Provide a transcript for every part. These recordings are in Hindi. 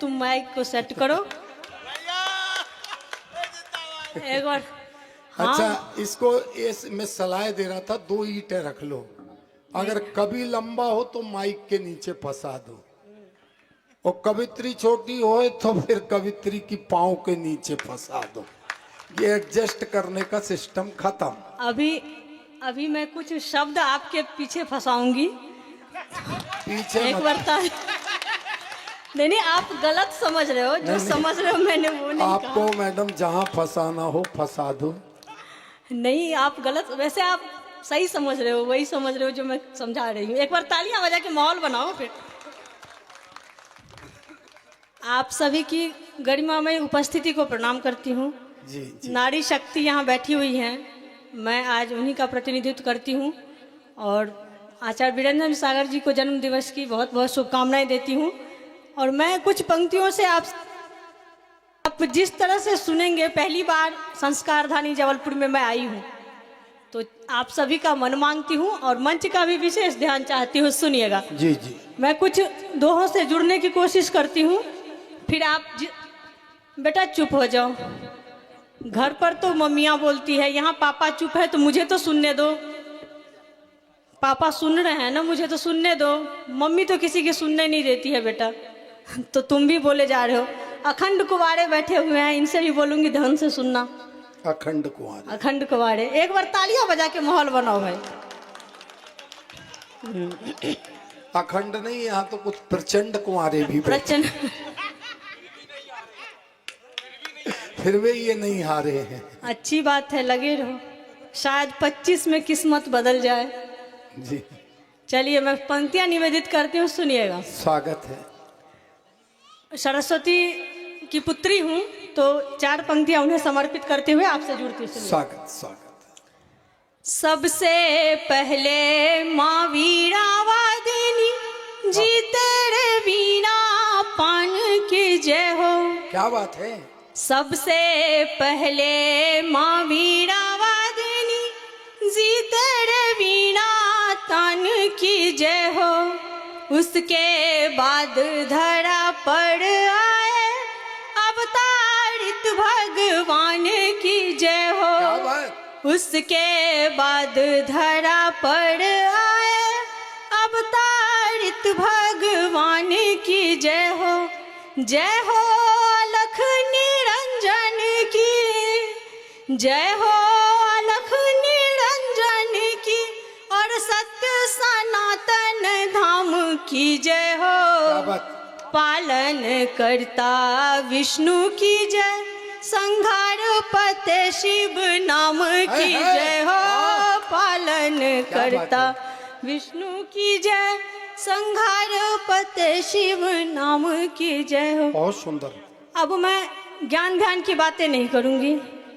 तुम माइक को सेट करो एक बार। अच्छा हाँ, इसको मैं सलाह दे रहा था 2 ईंटें रख लो, अगर कभी लंबा हो तो माइक के नीचे फंसा दो, और कवित्री छोटी हो तो फिर कवित्री की पाँव के नीचे फंसा दो। ये एडजस्ट करने का सिस्टम खत्म। अभी अभी मैं कुछ शब्द आपके पीछे फंसाऊंगी, पीछे एक मत, बार नहीं नहीं, आप गलत समझ रहे हो, जो नहीं, समझ रहे हो मैंने वो नहीं आपको मैडम जहाँ फंसाना हो फंसा दो। कहा। नहीं, आप गलत, वैसे आप सही समझ रहे हो, वही समझ रहे हो जो मैं समझा रही हूँ। एक बार तालियां बजा के माहौल बनाओ फिर। आप सभी की गरिमामय उपस्थिति को प्रणाम करती हूँ। जी जी। नारी शक्ति यहाँ बैठी हुई हैं, मैं आज उन्हीं का प्रतिनिधित्व करती हूँ और आचार्य वीरेंद्र सागर जी को जन्म दिवस की बहुत बहुत शुभकामनाएं देती हूँ। और मैं कुछ पंक्तियों से आप जिस तरह से सुनेंगे, पहली बार संस्कारधानी जबलपुर में मैं आई हूँ, तो आप सभी का मन मांगती हूँ और मंच का भी विशेष ध्यान चाहती हूँ, सुनिएगा। जी जी। मैं कुछ दोहों से जुड़ने की कोशिश करती हूँ, फिर आप बेटा चुप हो जाओ। घर पर तो मम्मियाँ बोलती है, यहाँ पापा चुप है तो मुझे तो सुनने दो। पापा सुन रहे हैं ना, मुझे तो सुनने दो। मम्मी तो किसी की सुनने नहीं देती है बेटा, तो तुम भी बोले जा रहे हो। अखंड कुंवारे बैठे हुए हैं, इनसे भी बोलूंगी ध्यान से सुनना। अखंड कुंवारे, अखंड कुंवारे, एक बार तालियां बजा के माहौल बनाओ भाई। अखंड नहीं, यहाँ तो कुछ प्रचंड कुंवारे भी बैठे। प्रचंड फिर वे ये नहीं हारे हैं। अच्छी बात है, लगे रहो, शायद 25 में किस्मत बदल जाए। जी। चलिए मैं पंक्तियां निवेदित करती हूँ, सुनिएगा। स्वागत है। सरस्वती की पुत्री हूँ, तो 4 पंक्तियां उन्हें समर्पित करते हुए आपसे जुड़ती हूँ। स्वागत स्वागत। सबसे पहले माँ वीणावादिनी जी, तेरे वीणा पान की जय हो। क्या बात है। सबसे पहले माँ वीणावादिनी जी, तेरे वीणा तान की जय हो। उसके बाद धरा पर आए अवतारित भगवान की जय हो। क्या बात। उसके बाद धरा पर आए अवतारित भगवान की जय हो। जय हो अलख निरंजन की, जय हो अलख निरंजन की, और सत्य सनातन धाम की जय हो। क्या बात। पालन करता विष्णु की जय, संहार पते शिव नाम की जय हो। पालन करता विष्णु की जय, संहार पते शिव नाम की जय हो। बहुत सुंदर। अब मैं ज्ञान ध्यान की बातें नहीं करूंगी,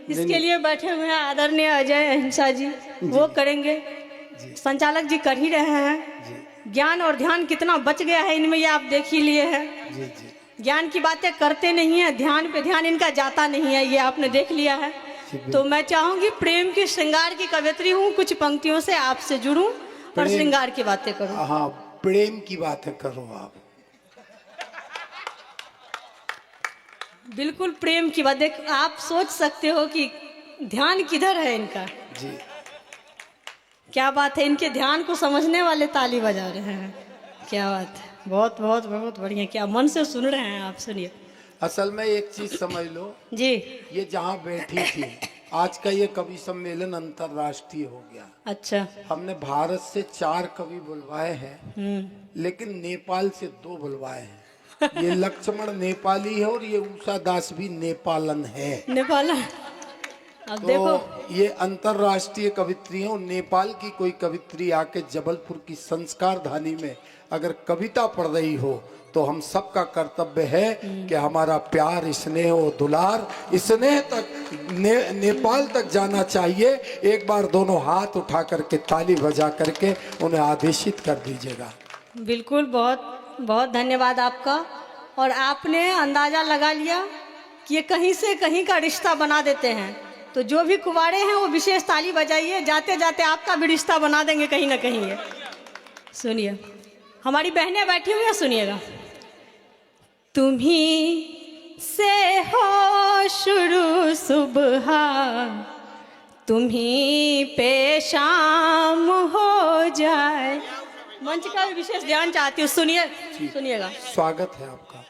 इसके लिए बैठे हुए हैं आदरणीय अजय अहिंसा जी, वो करेंगे। संचालक जी कर ही रहे हैं। ज्ञान और ध्यान कितना बच गया है इनमें, ये आप देख ही लिए हैं। जी जी। ज्ञान की बातें करते नहीं है, ध्यान पे ध्यान इनका जाता नहीं है, ये आपने देख लिया है। तो मैं चाहूंगी, प्रेम की श्रृंगार की कवियत्री हूँ, कुछ पंक्तियों से आपसे जुड़ूं और श्रृंगार की बातें करूं। हाँ, प्रेम की बातें करो आप। बिल्कुल प्रेम की बात। देख, आप सोच सकते हो कि ध्यान किधर है इनका। जी। क्या बात है, इनके ध्यान को समझने वाले ताली बजा रहे हैं। क्या बात है, बहुत बहुत बहुत बढ़िया, क्या मन से सुन रहे हैं आप। सुनिए, असल में एक चीज समझ लो जी, ये जहाँ बैठी थी, आज का ये कवि सम्मेलन अंतरराष्ट्रीय हो गया। अच्छा। हमने भारत से 4 कवि बुलवाए हैं, लेकिन नेपाल से 2 बुलवाए हैं। ये लक्ष्मण नेपाली है और ये उषा दास भी नेपालन है। नेपाल। अब तो देखो, ये अंतरराष्ट्रीय कवित्री है, और नेपाल की कोई कवित्री आके जबलपुर की संस्कार धानी में अगर कविता पढ़ रही हो, तो हम सबका कर्तव्य है कि हमारा प्यार, स्नेह और दुलार, स्नेह तक नेपाल तक जाना चाहिए। एक बार दोनों हाथ उठा करके ताली बजा करके उन्हें आदेशित कर दीजिएगा। बिल्कुल, बहुत बहुत धन्यवाद आपका। और आपने अंदाजा लगा लिया कि ये कहीं से कहीं का रिश्ता बना देते हैं, तो जो भी कुंवारे हैं वो विशेष ताली बजाइए, जाते जाते आपका भी रिश्ता बना देंगे कहीं ना कहीं ये। सुनिए, हमारी बहनें बैठी हुई हैं, सुनिएगा। तुम्ही से हो शुरू सुबह, तुम्ही पे शाम हो जाए। मंच का भी विशेष ध्यान चाहती हूँ, सुनिए सुनिएगा। स्वागत है आपका।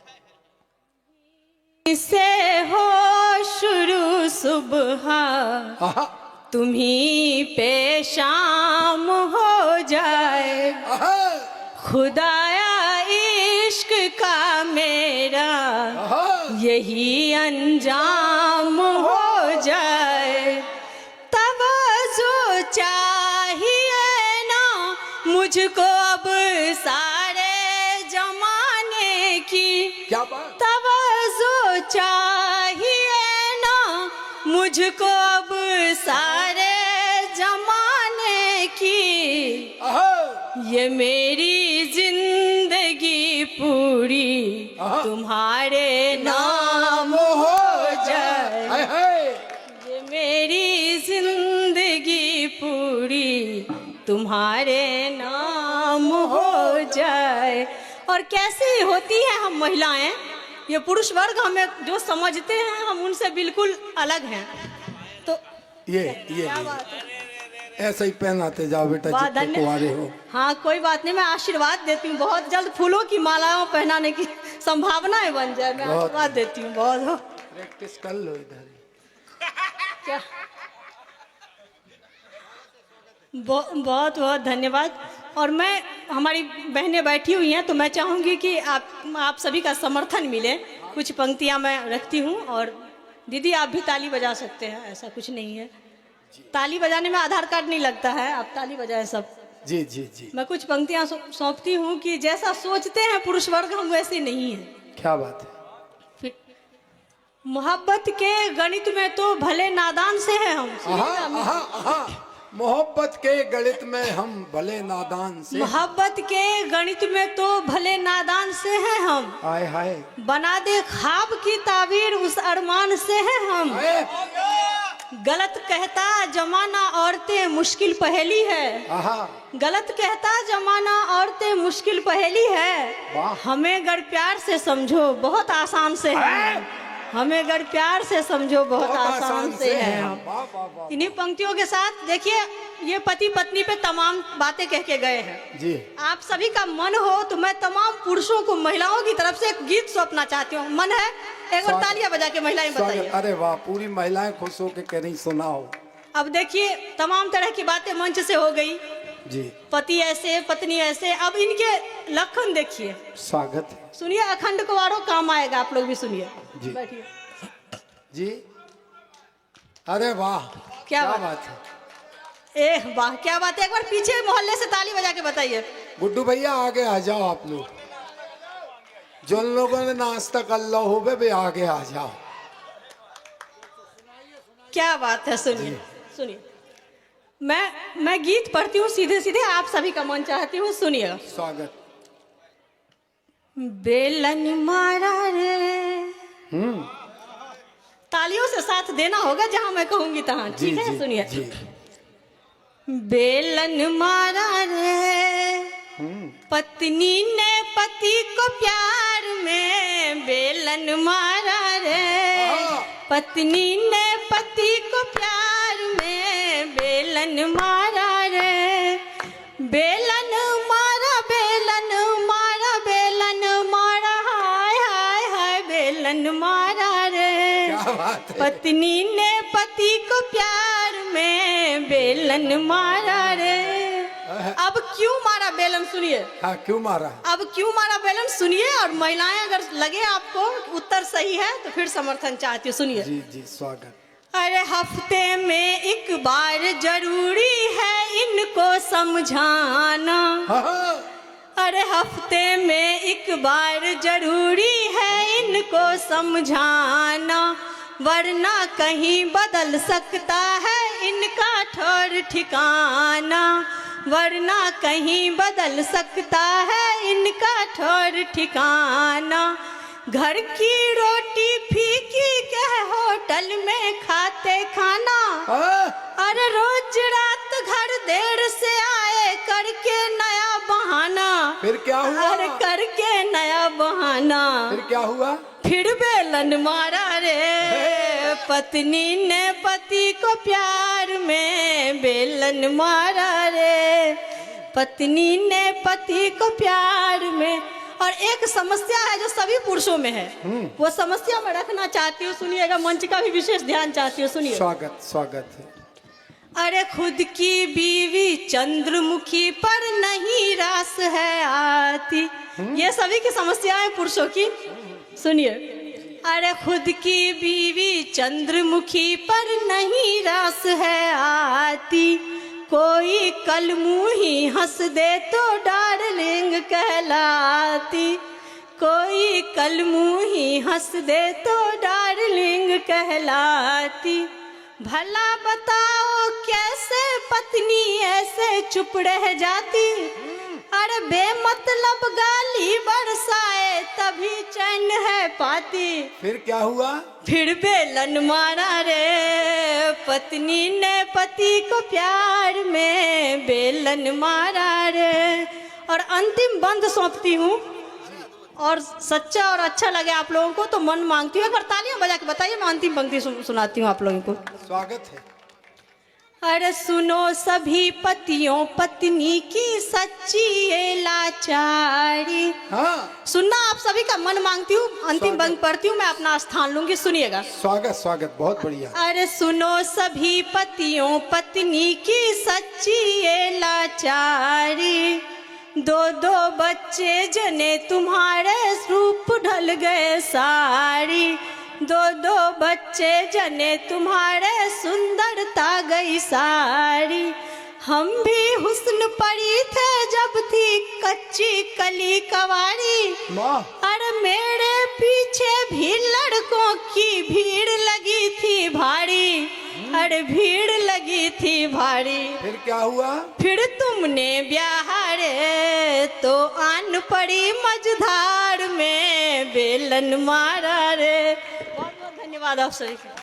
से हो शुरू सुबह, आहा, तुम्ही पे शाम हो जाए। आहा, खुदाया इश्क का मेरा आहा, यही अंजाम हो जाए। तवज्जो चाहिए ना मुझको अब सारे जमाने की, क्या बात। तवज्जो चाहिए ना मुझको अब सारे जमाने की। आहा, ये मेरी जिंदगी पूरी आहा। तुम्हारे नाम हो जाए। हाय हाय। ये मेरी जिंदगी पूरी तुम्हारे नाम हो जाए। और कैसी होती हैं हम महिलाएं, ये पुरुष वर्ग हमें जो समझते हैं हम उनसे बिल्कुल अलग हैं। तो ये क्या बात है। ऐसा ही पहनाते जाओ बेटा वाह, जितने धन्य- कुंवारे हो। हाँ कोई बात नहीं, मैं आशीर्वाद देती हूँ। बहुत जल्द फूलों की मालाओं पहनाने की संभावनाएं बन जाए, मैं बहुत। आशीर्वाद देती हूँ। बहुत प्रैक्टिस कर लो इधर ही। क्या बहुत बहुत धन्यवाद। और मैं, हमारी बहनें बैठी हुई हैं तो मैं चाहूँगी कि आप सभी का समर्थन मिले। कुछ पंक्तियाँ मैं रखती हूँ और दीदी आप भी ताली बजा सकते हैं, ऐसा कुछ नहीं है। ताली बजाने में आधार कार्ड नहीं लगता है, आप ताली बजाएं सब। जी जी जी, मैं कुछ पंक्तियाँ सौंपती हूँ कि जैसा सोचते हैं पुरुष वर्ग हम वैसे नहीं हैं। क्या बात है। फिर मोहब्बत के गणित में तो भले नादान से हैं हम। आहा, आहा, आहा। मोहब्बत के गणित में हम भले नादान से। मोहब्बत के गणित में तो भले नादान से हैं हम। हाय हाय बना दे ख्वाब की ताबीर उस अरमान से हैं हम। हाय। गलत कहता जमाना औरतें मुश्किल पहेली है। आहा, गलत कहता जमाना औरतें मुश्किल पहेली है। वाह। हमें अगर प्यार से समझो बहुत आसान से है। हमें अगर प्यार से समझो बहुत आसान से है हम। वाह, वाह, वाह। इन्हीं पंक्तियों के साथ देखिए, ये पति पत्नी पे तमाम बातें कह के गए हैं। जी, आप सभी का मन हो तो मैं तमाम पुरुषों को महिलाओं की तरफ से एक गीत सौंपना चाहती हूँ। मन है? एक बार तालियां बजा के महिलाएं बताइए। अरे वाह, पूरी महिलाएं खुश होकर कह रही सुनाओ। अब देखिए, तमाम तरह की बातें मंच से हो गई। जी, पति ऐसे पत्नी ऐसे, अब इनके लक्षण देखिए। स्वागत है। सुनिए, अखंड कुंवारों काम आएगा, आप लोग भी सुनिए। जी। बैठिए। जी, अरे वाह, क्या बात बात है। एह वाह, क्या बात है। एक बार पीछे मोहल्ले से ताली बजा के बताइए। गुड्डू भैया आगे आ जाओ आप लोग। जो लोगों ने नाश्ता कर लो हो भी आगे आ जाओ। क्या बात है, सुनिए सुनिए। मैं गीत पढ़ती हूँ सीधे सीधे, आप सभी का मन चाहती हूँ, सुनिएगा। स्वागत। बेलन मारा रे। तालियों से साथ देना होगा जहां मैं कहूंगी तहां, ठीक है? सुनिए। जी, बेलन मारा रे पत्नी ने पति को प्यार में। बेलन मारा रे पत्नी ने पति को प्यार में। बेलन मारा रे, बेलन मारा, बेलन मारा, बेलन मारा, हाय हाय हाय बेलन मारा रे। क्या बात है। पत्नी ने पति को प्यार में बेलन मारा रे। अब क्यों मारा बेलन, सुनिए। हाँ, क्यों मारा। अब क्यों मारा बेलन सुनिए, और महिलाएं अगर लगे आपको उत्तर सही है तो फिर समर्थन चाहती हूँ, सुनिए। जी जी, स्वागत। अरे हफ्ते में एक बार जरूरी है इनको समझाना। हाँ, अरे हफ्ते में एक बार जरूरी है इनको समझाना, वरना कहीं बदल सकता है इनका ठौर ठिकाना। वरना कहीं बदल सकता है इनका ठौर ठिकाना। घर की रोटी फीकी के होटल में खाते खाना। हाँ, अरे रोज रात घर देर से आए करके नया बहाना। फिर क्या हुआ। अरे करके नया बहाना। दीवाना, फिर क्या हुआ? फिर बेलन मारा रे। पत्नी ने पति को प्यार में बेलन मारा रे। पत्नी ने पति को प्यार में। और एक समस्या है जो सभी पुरुषों में है, वो समस्या मैं रखना चाहती हूँ, सुनिएगा। मंच का भी विशेष ध्यान चाहती हूँ, सुनिए। स्वागत स्वागत है। अरे खुद की बीवी चंद्रमुखी पर नहीं रास है आती। ये सभी की समस्या है पुरुषों की, सुनिए। अरे खुद की बीवी चंद्रमुखी पर नहीं रास है आती, कोई कल मुँही हंस दे तो डार्लिंग कहलाती, कोई कल मुँही हंस दे तो डार्लिंग कहलाती। भला बताओ कैसे पत्नी ऐसे चुप रह जाती, अरे बेमतलब गाली बरसाए तभी चैन है पाती। फिर क्या हुआ? फिर बेलन मारा रे। पत्नी ने पति को प्यार में बेलन मारा रे। और अंतिम बंद सौंपती हूँ, और सच्चा और अच्छा लगे आप लोगों को तो मन मांगती हूँ, एक बार तालियां बजा के बताइए। मैं अंतिम पंक्ति सुनाती हूँ आप लोगों को। स्वागत है। अरे सुनो सभी पतियों पत्नी की सच्ची ये लाचारी। हाँ, सुनना आप सभी का मन मांगती हूँ। अंतिम बंद पढ़ती हूँ, मैं अपना स्थान लूंगी, सुनिएगा। स्वागत स्वागत, बहुत बढ़िया। अरे सुनो सभी पतियों पत्नी की सच्ची ये लाचारी, दो दो बच्चे जने तुम्हारे रूप ढल गए सारी, दो दो बच्चे जने तुम्हारे सुंदरता गई सारी। हम भी हुस्न पड़ी थे जब थी कच्ची कली कवारी, अरे मेरे पीछे भी लड़कों की भीड़ लगी थी भारी, अरे भीड़ लगी थी भारी। फिर क्या हुआ? फिर तुमने ब्याह रे तो आन पड़ी मझधार में बेलन मारा रे। बहुत बहुत धन्यवाद आप सभी।